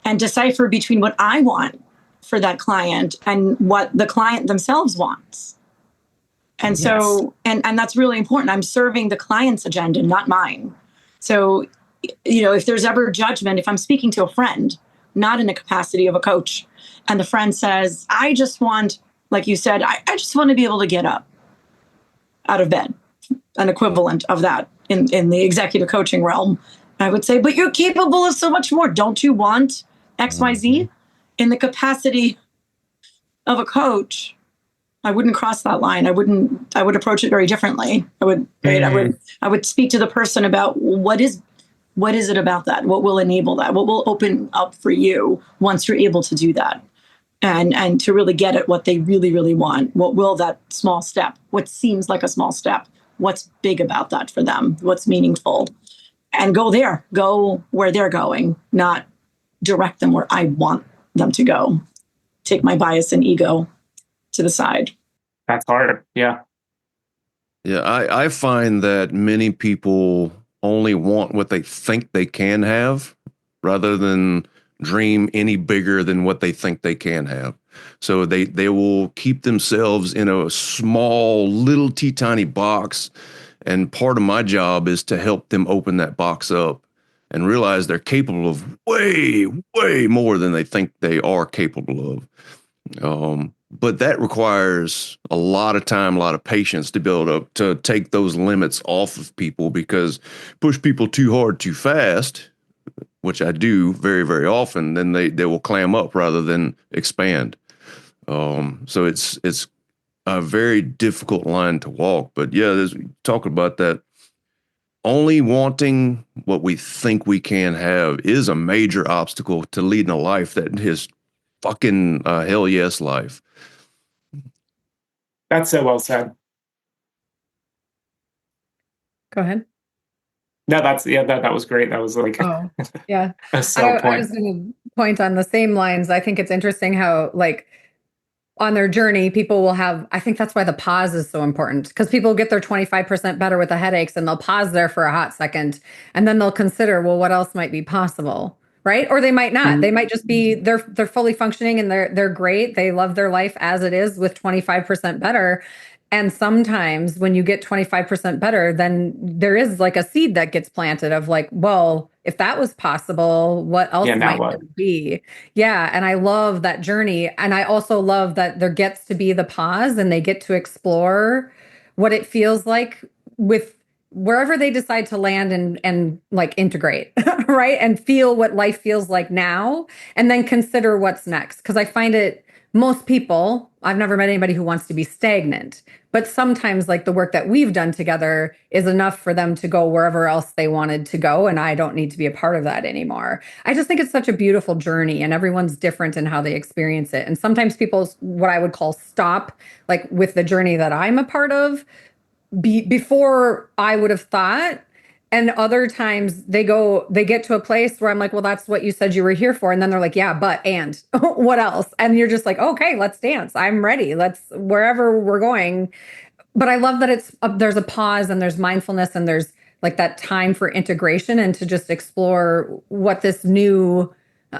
and decipher between what I want for that client and what the client themselves wants. And so, and that's really important. I'm serving the client's agenda, not mine. So, if there's ever judgment, if I'm speaking to a friend, not in the capacity of a coach, and the friend says, I just want, like you said, I just want to be able to get up out of bed, an equivalent of that in the executive coaching realm. I would say, but you're capable of so much more. Don't you want XYZ? In the capacity of a coach, I wouldn't cross that line. I would approach it very differently. I would speak to the person about what is it about that? What will enable that? What will open up for you once you're able to do that? And to really get at what they really, really want. What will that small step, what seems like a small step, what's big about that for them? What's meaningful? And go where they're going, not direct them where I want them to go. Take my bias and ego to the side. That's hard. Yeah. Yeah, I find that many people only want what they think they can have rather than dream any bigger than what they think they can have. So they will keep themselves in a small, little tiny box. And part of my job is to help them open that box up and realize they're capable of way, way more than they think they are capable of. But that requires a lot of time, a lot of patience to build to take those limits off of people, because push people too hard, too fast, which I do very, very often, then they will clam up rather than expand. So it's a very difficult line to walk. But yeah, talk about that. Only wanting what we think we can have is a major obstacle to leading a life that is fucking hell yes life. That's so well said. Go ahead. No, that was great. That was like Oh, yeah. a sell I point. was going to point on the same lines. I think it's interesting how, like, on their journey, people will have, I think that's why the pause is so important, because people get their 25% better with the headaches and they'll pause there for a hot second and then they'll consider, well, what else might be possible? Right. Or they might not. They might just be, they're fully functioning and they're great. They love their life as it is with 25% better. And sometimes when you get 25% better, then there is like a seed that gets planted of like, well, if that was possible, what else Yeah, now might what? there be? Yeah. And I love that journey. And I also love that there gets to be the pause and they get to explore what it feels like with wherever they decide to land and like integrate, right? And feel what life feels like now, and then consider what's next. Because I find it, most people, I've never met anybody who wants to be stagnant, but sometimes like the work that we've done together is enough for them to go wherever else they wanted to go. And I don't need to be a part of that anymore. I just think it's such a beautiful journey, and everyone's different in how they experience it. And sometimes people, what I would call stop, like with the journey that I'm a part of, before I would have thought. And other times they get to a place where I'm like, well, that's what you said you were here for. And then they're like, yeah, and what else? And you're just like, okay, let's dance. I'm ready. Let's wherever we're going. But I love that there's a pause and there's mindfulness and there's like that time for integration and to just explore what this new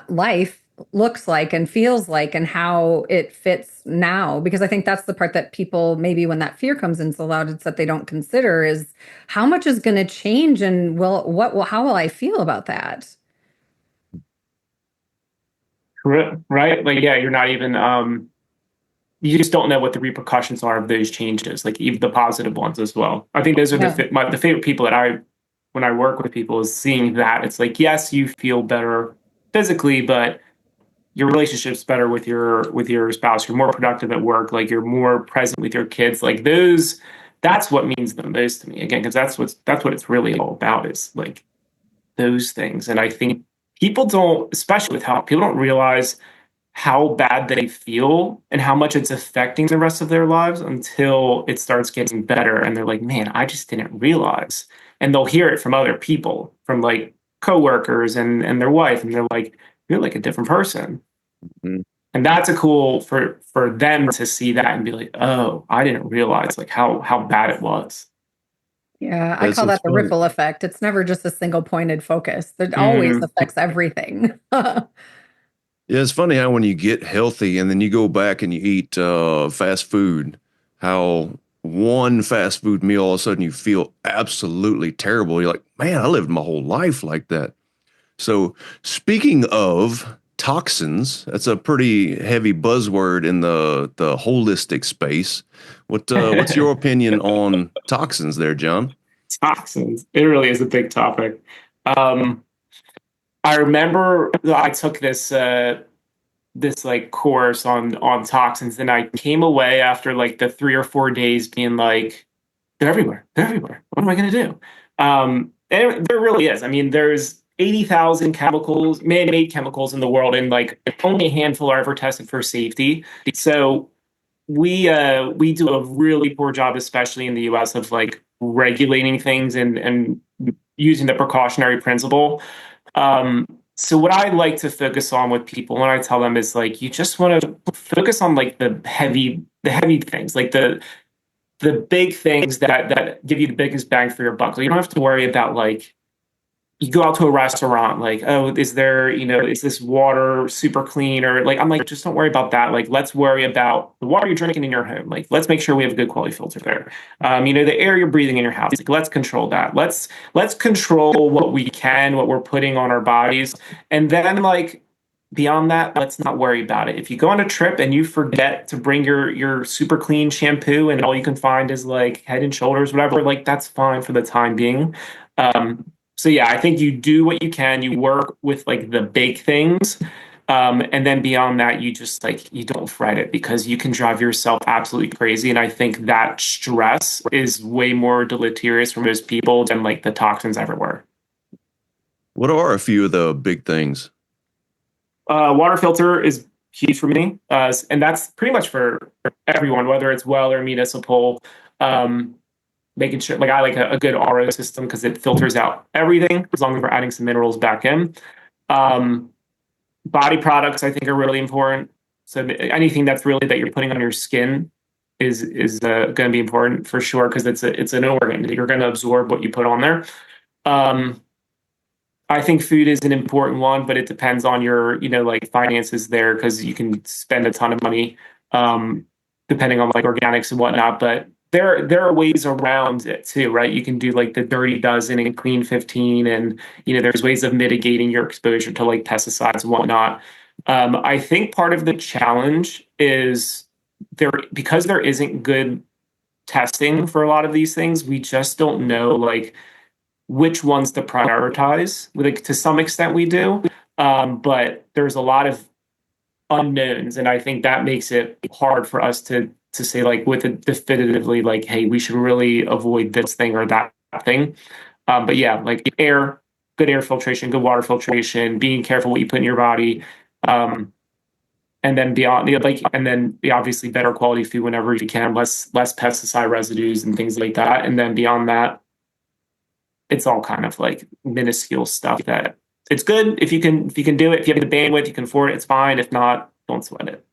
life looks like and feels like and how it fits now. Because I think that's the part that people, maybe when that fear comes in so loud, it's that they don't consider is how much is going to change, and how will I feel about that? Right? Like, yeah, you're not even you just don't know what the repercussions are of those changes, like even the positive ones as well. I think those are Yeah. the favorite people that when I work with people, is seeing that it's like, yes, you feel better physically, but your relationship's better with your spouse. You're more productive at work. Like, you're more present with your kids. Like, that's what means the most to me. Again, because that's what it's really all about, is like those things. And I think people don't, especially with health, people don't realize how bad they feel and how much it's affecting the rest of their lives until it starts getting better. And they're like, man, I just didn't realize. And they'll hear it from other people, from like coworkers and their wife, and they're like, you're like a different person. Mhm. And that's a cool for them to see that and be like, oh, I didn't realize like how bad it was. Yeah, I That's call so that the funny. ripple effect. It's never just a single pointed focus. It always Mm, affects everything. Yeah, it's funny how when you get healthy and then you go back and you eat fast food, how one fast food meal all of a sudden you feel absolutely terrible. You're like, man, I lived my whole life like that. So speaking of toxins, that's a pretty heavy buzzword in the holistic space. What's your opinion on toxins there, John? toxins. It really is a big topic. Um, I remember I took this like course on toxins, and I came away after like the 3 or 4 days being like, they're everywhere. They're everywhere. What am I going to do? And there really is. I mean, there's 80,000 chemicals, man-made chemicals in the world, and like only a handful are ever tested for safety. So we do a really poor job, especially in the US, of like regulating things and using the precautionary principle. So what I like to focus on with people when I tell them is like, you just want to focus on like the heavy things, like the big things that give you the biggest bang for your buck. So you don't have to worry about like you go out to a restaurant, like, oh, is there, is this water super clean? Or like, I'm like, just don't worry about that. Like, let's worry about the water you're drinking in your home. Like, let's make sure we have a good quality filter there. The air you're breathing in your house. Like, let's control that. Let's control what we can, what we're putting on our bodies. And then like beyond that, let's not worry about it. If you go on a trip and you forget to bring your super clean shampoo and all you can find is like Head and Shoulders, whatever, like that's fine for the time being. So yeah, I think you do what you can. You work with like the big things, and then beyond that, you just like you don't fret it because you can drive yourself absolutely crazy. And I think that stress is way more deleterious for most people than like the toxins everywhere. What are a few of the big things? Water filter is huge for me, and that's pretty much for everyone, whether it's well or municipal. Um, Making sure, like I like a good RO system because it filters out everything as long as we're adding some minerals back in. Um, Body products, I think, are really important. So anything that's really that you're putting on your skin is going to be important for sure because it's an organ. You're going to absorb what you put on there. Um, I think food is an important one, but it depends on your, like finances there because you can spend a ton of money, um, depending on like organics and whatnot. But there are ways around it too, right? You can do like the dirty dozen and clean 15, and there's ways of mitigating your exposure to like pesticides and whatnot. I think part of the challenge is because there isn't good testing for a lot of these things. We just don't know like which ones to prioritize. Like to some extent, we do, but there's a lot of unknowns, and I think that makes it hard for us to say like with it definitively, like, hey, we should really avoid this thing or that thing. But yeah, like good air filtration, good water filtration, being careful what you put in your body. And then beyond, and then obviously better quality food whenever you can, less pesticide residues and things like that. And then beyond that, it's all kind of like minuscule stuff that it's good if you can do it. If you have the bandwidth, you can afford it. It's fine. If not, don't sweat it.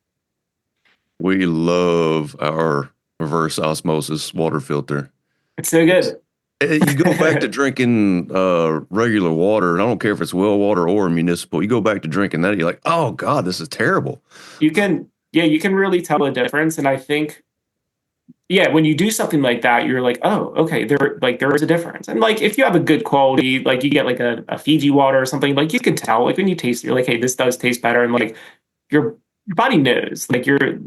We love our reverse osmosis water filter. It's so good. You go back to drinking regular water, and I don't care if it's well water or municipal. You go back to drinking that, you're like, oh God, this is terrible. You can really tell a difference. And I think, yeah, when you do something like that, you're like, oh, okay, there is a difference. And like if you have a good quality, like you get like a Fiji water or something, like you can tell, like when you taste it, you're like, hey, this does taste better. And like your body knows, like you're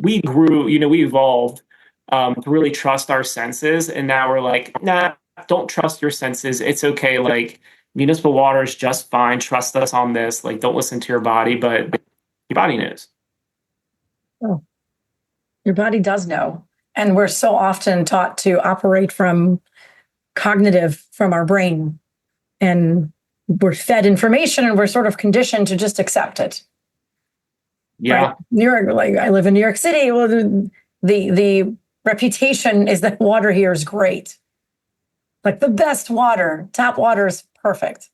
we evolved to really trust our senses. And now we're like, nah, don't trust your senses. It's okay. Like municipal water is just fine. Trust us on this. Like don't listen to your body, but your body knows. Oh, your body does know. And we're so often taught to operate from cognitive, from our brain. And we're fed information and we're sort of conditioned to just accept it. Yeah. Right? New York, like I live in New York City. Well, the reputation is that water here is great. Like the best water, tap water is perfect.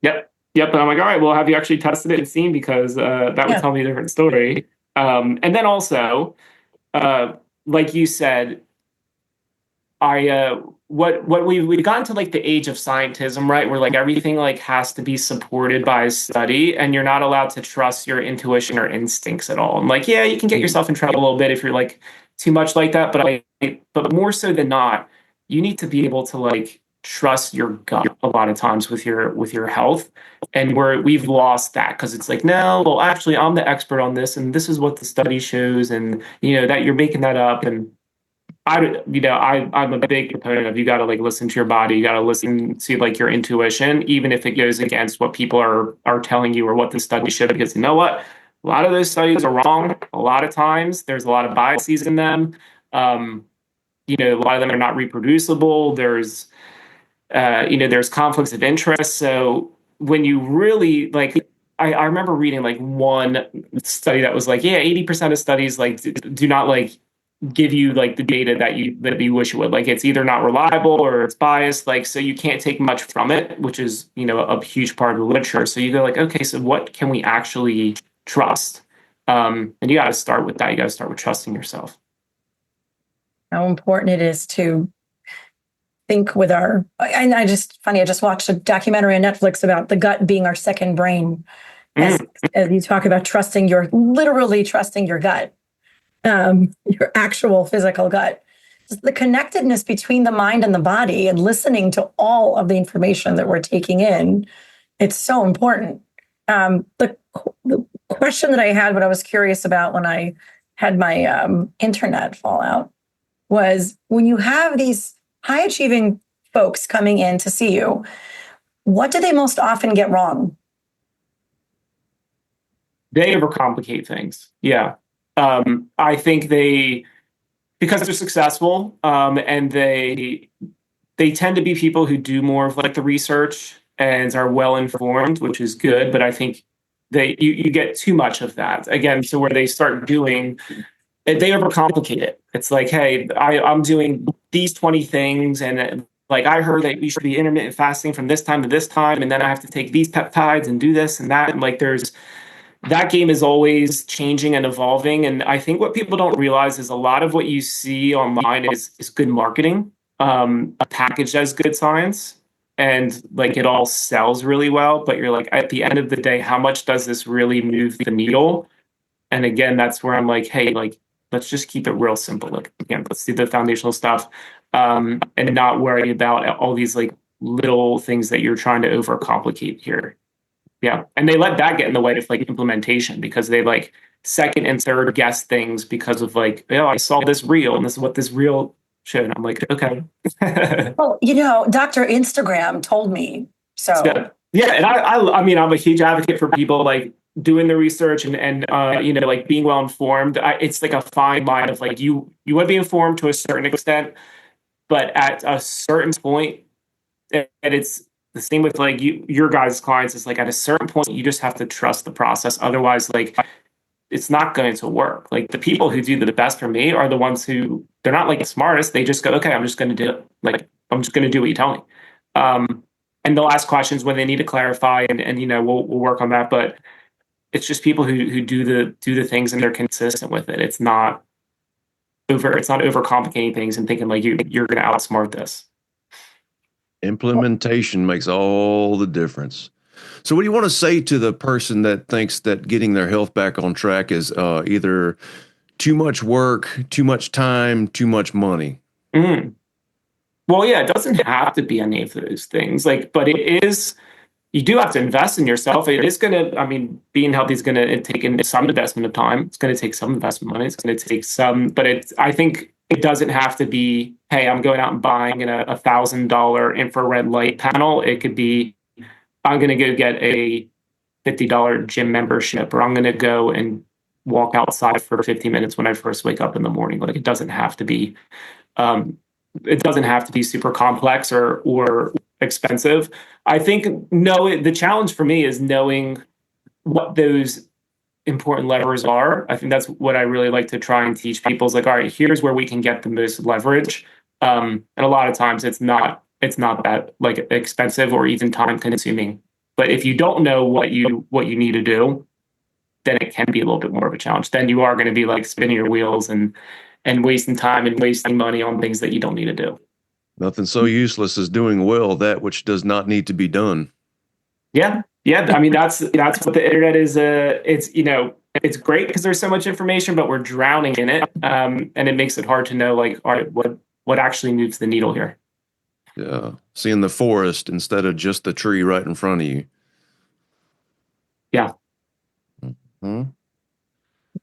Yep. Yep. And I'm like, all right, well, have you actually tested it and seen? Because that would tell me a different story. And then also, like you said, what we've gotten to like the age of scientism, right? Where like everything like has to be supported by a study, and you're not allowed to trust your intuition or instincts at all. And like, yeah, you can get yourself in trouble a little bit if you're like too much like that, but more so than not, you need to be able to like trust your gut a lot of times with your health. And we've lost that because it's like, no, well, actually, I'm the expert on this, and this is what the study shows, and that you're making that up. And I'm a big proponent of you got to like listen to your body. You got to listen to like your intuition, even if it goes against what people are telling you or what the study should. Because you know what, a lot of those studies are wrong. A lot of times, there's a lot of biases in them. A lot of them are not reproducible. There's conflicts of interest. So when you really like, I remember reading like one study that was like, yeah, 80% of studies like do not like give you like the data that you wish it would. Like it's either not reliable or it's biased. Like so you can't take much from it, which is a huge part of the literature. So you go like, okay, so what can we actually trust? And you got to start with that. You got to start with trusting yourself. How important it is to think with and I just watched a documentary on Netflix about the gut being our second brain. As you talk about literally trusting your gut, your actual physical gut, just the connectedness between the mind and the body, and listening to all of the information that we're taking in. It's so important. The question that I had, what I was curious about when I had my internet fall out, was when you have these high achieving folks coming in to see you, what do they most often get wrong? They overcomplicate things. Yeah. I think because they're successful, and they tend to be people who do more of like the research and are well informed, which is good. But I think you get too much of that again. So where they start doing, they overcomplicate it. It's like, hey, I'm doing these 20 things, and like I heard that you should be intermittent fasting from this time to this time, and then I have to take these peptides and do this and that. And like that game is always changing and evolving. And I think what people don't realize is a lot of what you see online is good marketing, packaged as good science. And like it all sells really well. But you're like, at the end of the day, how much does this really move the needle? And again, that's where I'm like, hey, like, let's just keep it real simple. Like, again, let's do the foundational stuff, and not worry about all these like little things that you're trying to overcomplicate here. Yeah. And they let that get in the way of like implementation, because they like second and third guess things because of like, oh, I saw this reel and this is what this reel showed. And I'm like, okay. Well, Dr. Instagram told me so. Yeah. And I mean, I'm a huge advocate for people like doing the research and like being well informed. It's like a fine line of like, you want to be informed to a certain extent, but at a certain point, and it's the same with like your guys' clients, is like at a certain point you just have to trust the process. Otherwise, like it's not going to work. Like the people who do the best for me are the ones who, they're not like the smartest. They just go, okay, I'm just going to do it. Like I'm just going to do what you tell me. And they'll ask questions when they need to clarify, and we'll work on that. But it's just people who do the things and they're consistent with it. It's not overcomplicating things and thinking like you're going to outsmart this. Implementation makes all the difference. So what do you want to say to the person that thinks that getting their health back on track is either too much work, too much time, too much money? Well, yeah, it doesn't have to be any of those things. Like, but it is, you do have to invest in yourself. It is going to, being healthy is going to take in some investment of time. It's going to take some investment money. It's going to take some, but I think it doesn't have to be, hey, I'm going out and buying a $1,000 infrared light panel. It could be, I'm going to go get a $50 gym membership, or I'm going to go and walk outside for 15 minutes when I first wake up in the morning. Like it doesn't have to be, super complex or expensive. I think the challenge for me is knowing what those important levers are. I think that's what I really like to try and teach people, is like, all right, here's where we can get the most leverage. And a lot of times it's not that like expensive or even time consuming. But if you don't know what you need to do, then it can be a little bit more of a challenge. Then you are going to be like spinning your wheels and wasting time and wasting money on things that you don't need to do. Nothing so useless as doing well that which does not need to be done. Yeah. Yeah. I mean, that's what the internet is. It's, it's great because there's so much information, but we're drowning in it. And it makes it hard to know, like, all right, what actually moves the needle here. Yeah. Seeing the forest instead of just the tree right in front of you. Yeah. Mm-hmm.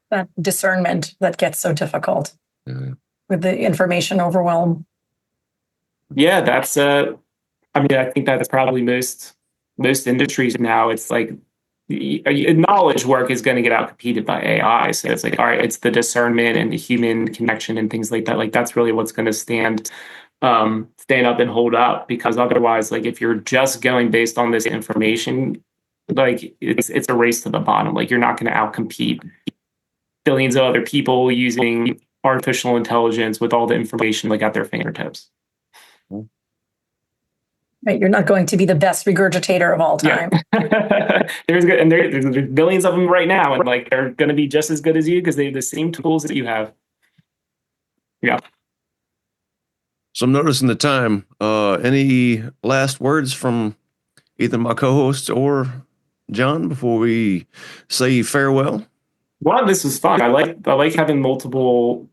That discernment that gets so difficult with the information overwhelm. Yeah. That's, I mean, I think that's probably most industries now. It's like knowledge work is going to get out competed by AI. So it's like, all right, it's the discernment and the human connection and things like that. Like that's really what's going to stand up and hold up, because otherwise, like if you're just going based on this information, like it's a race to the bottom. Like you're not going to outcompete billions of other people using artificial intelligence with all the information like at their fingertips. Right, you're not going to be the best regurgitator of all time. Yeah. there's billions of them right now, and like they're going to be just as good as you because they have the same tools that you have. Yeah. So I'm noticing the time. Any last words from either my co-hosts or John before we say farewell? Well, this was fun. I like having multiple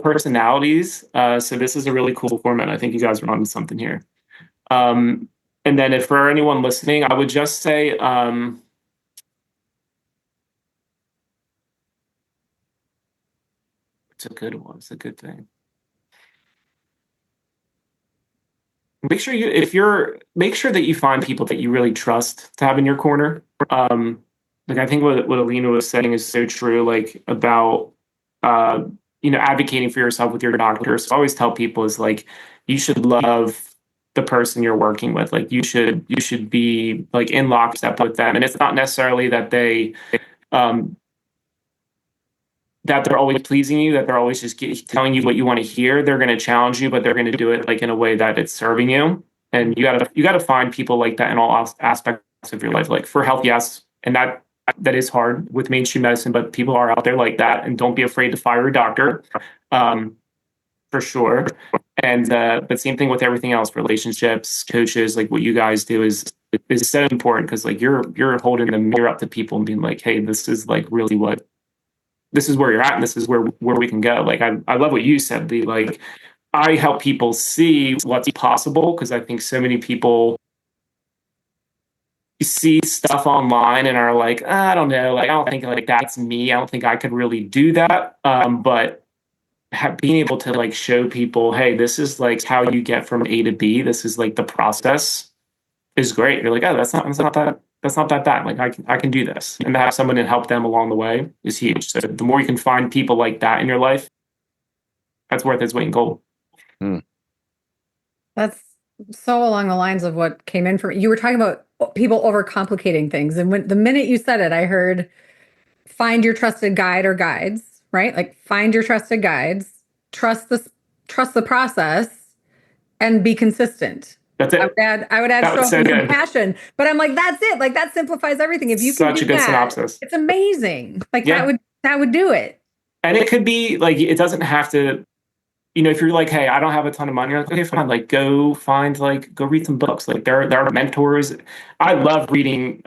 personalities. So this is a really cool format. I think you guys are on something here. And then if for anyone listening, I would just say, it's a good one. It's a good thing. Make sure that you find people that you really trust to have in your corner. Like I think what Alina was saying is so true, like about, advocating for yourself with your doctor. So I always tell people is like, you should love the person you're working with. Like you should be like in lockstep with them. And it's not necessarily that that they're always pleasing you, that they're always just telling you what you want to hear. They're going to challenge you, but they're going to do it like in a way that it's serving you. And you gotta find people like that in all aspects of your life. Like for health, yes, and that is hard with mainstream medicine, but people are out there like that, and don't be afraid to fire a doctor, for sure. And but same thing with everything else, relationships, coaches, like what you guys do is so important, because like you're holding the mirror up to people and being like, hey, this is like really this is where you're at, and this is where we can go. Like I love what you said, like I help people see what's possible, because I think so many people see stuff online and are like, I don't know, like I don't think like that's me. I don't think I could really do that. But being able to like show people, hey, this is like how you get from A to B. This is like the process is great. You're like, oh, that's not that bad. Like I can do this, and to have someone to help them along the way is huge. So the more you can find people like that in your life, that's worth its weight in gold. That's so along the lines of what came in from you were talking about people overcomplicating things. And when the minute you said it, I heard find your trusted guide or guides, right? Like find your trusted guides, trust the process, and be consistent. That's it. I would add show so compassion, but I'm like, that's it. Like that simplifies everything. If you can such a good synopsis, it's amazing. Like that would do it. And it could be like, it doesn't have to, if you're like, hey, I don't have a ton of money, you're like, okay, fine. Like go read some books. Like there are mentors. I love reading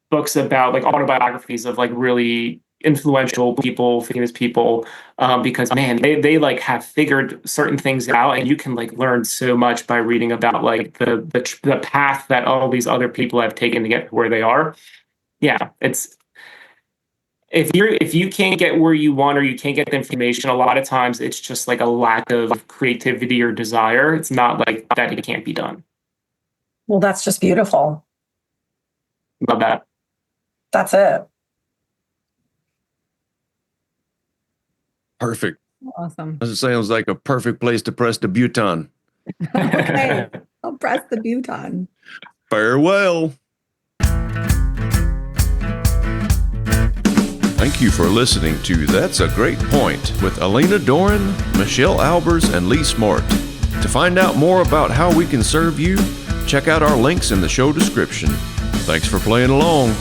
books about like autobiographies of like really influential people, famous people, because man, they like have figured certain things out, and you can like learn so much by reading about like the path that all these other people have taken to get where they are. Yeah, it's if you can't get where you want, or you can't get the information, a lot of times it's just like a lack of creativity or desire. It's not like that it can't be done. Well, that's just beautiful. Love that. That's it. Perfect. Awesome. It sounds like a perfect place to press the button. Okay, I'll press the button. Farewell. Thank you for listening to That's a Great Point with Alina Doran, Michelle Albers, and Lee Smart. To find out more about how we can serve you, check out our links in the show description. Thanks for playing along.